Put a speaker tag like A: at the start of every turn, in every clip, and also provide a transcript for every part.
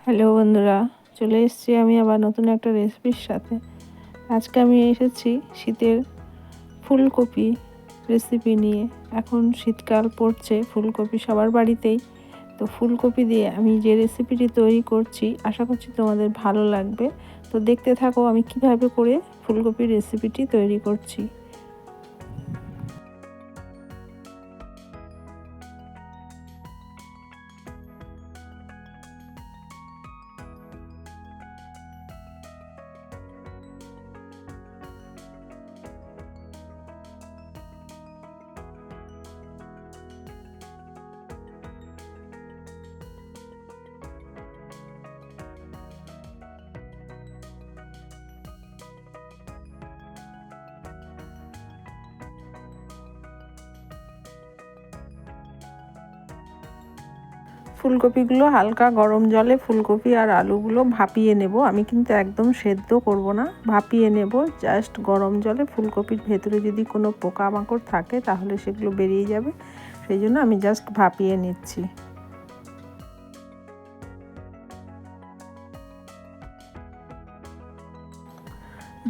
A: Hello বন্ধুরা, চলে এসেছি আমি আবার নতুন একটা রেসিপির সাথে। আজকে আমি এসেছি শীতের ফুলকপি রেসিপি নিয়ে। এখন শীতকাল পড়ছে, ফুলকপি সবার বাড়িতেই। তো ফুলকপি দিয়ে আমি যে রেসিপিটি তৈরি করছি, আশা করছি তোমাদের ভালো লাগবে। তো দেখতে থাকো আমি কিভাবে করে ফুলকপির রেসিপিটি তৈরি করছি। ফুলকপিগুলো হালকা গরম জলে ফুলকপি আর আলুগুলো ভাপিয়ে নেব। আমি কিন্তু একদম সেদ্ধ করব না, ভাপিয়ে নেব। জাস্ট গরম জলে ফুলকপির ভেতরে যদি কোনো পোকামাকড় থাকে তাহলে সেগুলো বেরিয়ে যাবে, সেই জন্য আমি জাস্ট ভাপিয়ে নিচ্ছি।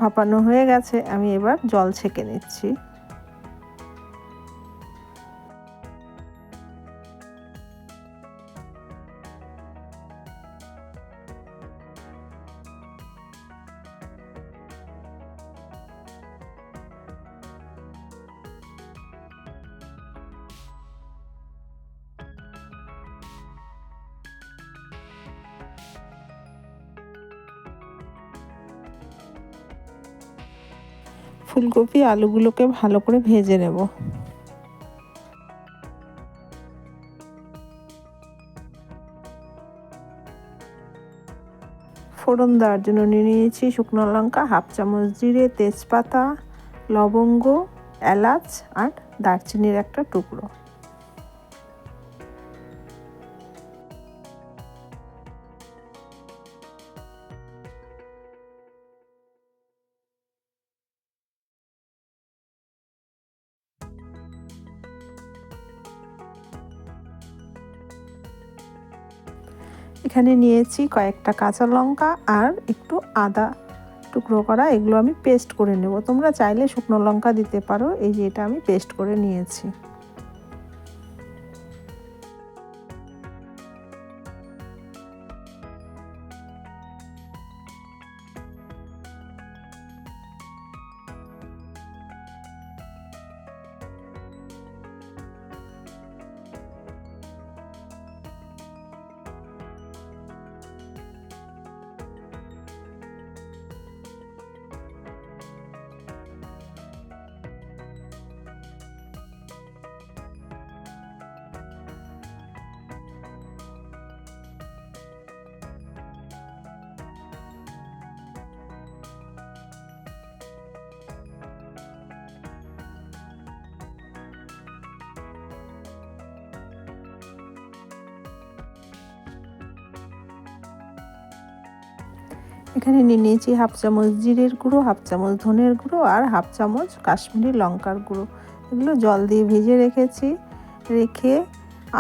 A: ভাপানো হয়ে গেছে, আমি এবার জল ছেঁকে নিচ্ছি। ফুলকপি আলুগুলোকে ভালো করে ভেজে নেব। ফোড়ন দেওয়ার জন্য নিয়ে নিয়েছি শুকনো লঙ্কা, হাফ চামচ জিরে, তেজপাতা, লবঙ্গ, এলাচ আর দারচিনির একটা টুকরো। এখানে নিয়েছি কয়েকটা কাঁচা লঙ্কা আর একটু আদা টুকরো করা, এগুলো আমি পেস্ট করে নেব। তোমরা চাইলে শুকনো লঙ্কা দিতে পারো, এই যে এটা আমি পেস্ট করে নিয়েছি। এখানে নিয়ে নিয়েছি হাফ চামচ জিরের গুঁড়ো, হাফ চামচ ধনের গুঁড়ো আর হাফ চামচ কাশ্মীরি লঙ্কার গুঁড়ো। এগুলো জল দিয়ে ভেজে রেখেছি। রেখে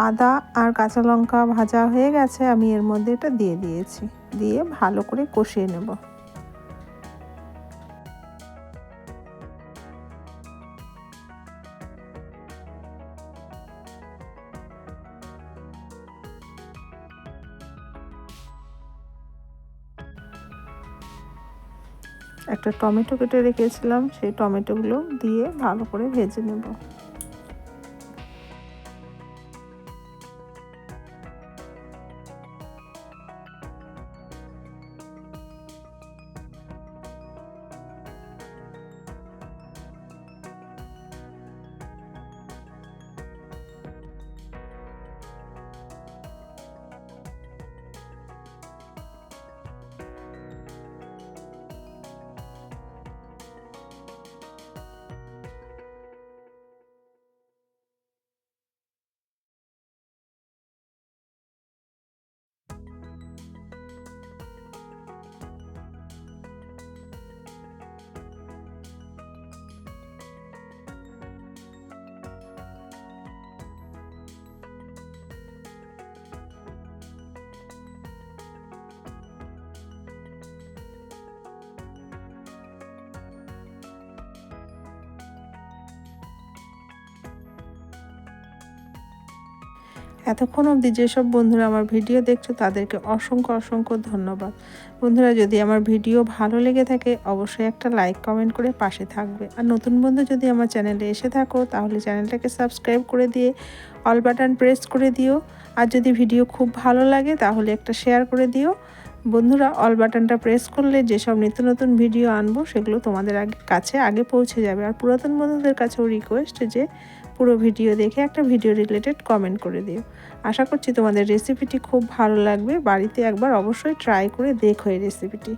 A: আদা আর কাঁচা লঙ্কা ভাজা হয়ে গেছে, আমি এর মধ্যে এটা দিয়ে দিয়েছি। দিয়ে ভালো করে কষিয়ে নেব। একটা টমেটো কেটে রেখেছিলাম, সেই টমেটোগুলো দিয়ে ভালো করে ভেজে নেব। এতক্ষণ অবধি যেসব বন্ধুরা আমার ভিডিও দেখছো তাদেরকে অসংখ্য অসংখ্য ধন্যবাদ। বন্ধুরা, যদি আমার ভিডিও ভালো লেগে থাকে অবশ্যই একটা লাইক কমেন্ট করে পাশে থাকবে। আর নতুন বন্ধু যদি আমার চ্যানেলে এসে থাকো তাহলে চ্যানেলটাকে সাবস্ক্রাইব করে দিয়ে অল বাটন প্রেস করে দিও। আর যদি ভিডিও খুব ভালো লাগে তাহলে একটা শেয়ার করে দিও। বন্ধুরা, অল বাটনটা প্রেস করলে যেসব নিত্য নতুন ভিডিও আনবো সেগুলো তোমাদের কাছে আগে পৌঁছে যাবে। আর পুরাতন বন্ধুদের কাছেও রিকোয়েস্ট যে পুরো ভিডিও দেখে একটা ভিডিও রিলেটেড কমেন্ট করে দিও। আশা করছি তোমাদের রেসিপিটি খুব ভালো লাগবে। বাড়িতে একবার অবশ্যই ট্রাই করে দেখো এই রেসিপিটি।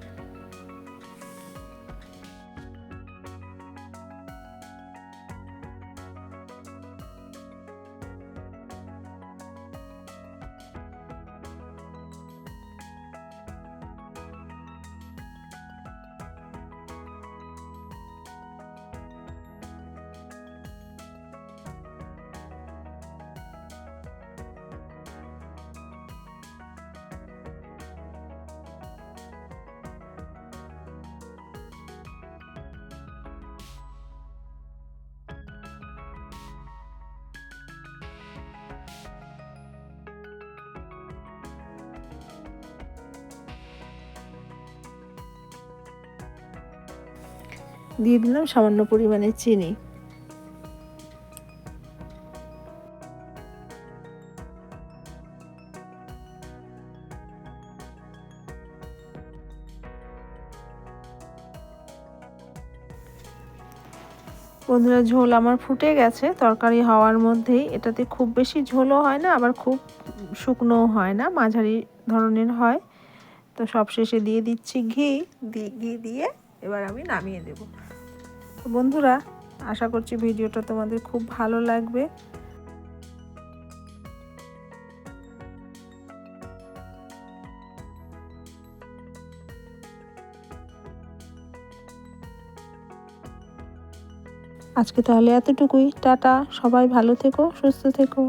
A: দিয়ে দিলাম সামান্য পরিমাণে চিনি। বন্ধুরা, ঝোল আমার ফুটে গেছে তরকারি হওয়ার মধ্যেই। এটাতে খুব বেশি ঝোলও হয় না, আবার খুব শুকনোও হয় না, মাঝারি ধরনের হয়। তো সবশেষে দিয়ে দিচ্ছি ঘি। ঘি দিয়ে এবার আমি নামিয়ে দেব। তো বন্ধুরা, আশা করছি ভিডিওটা তোমাদের খুব ভালো লাগবে। আজকে তাহলে এতটুকুই। টাটা, সবাই ভালো থেকো, সুস্থ থেকো।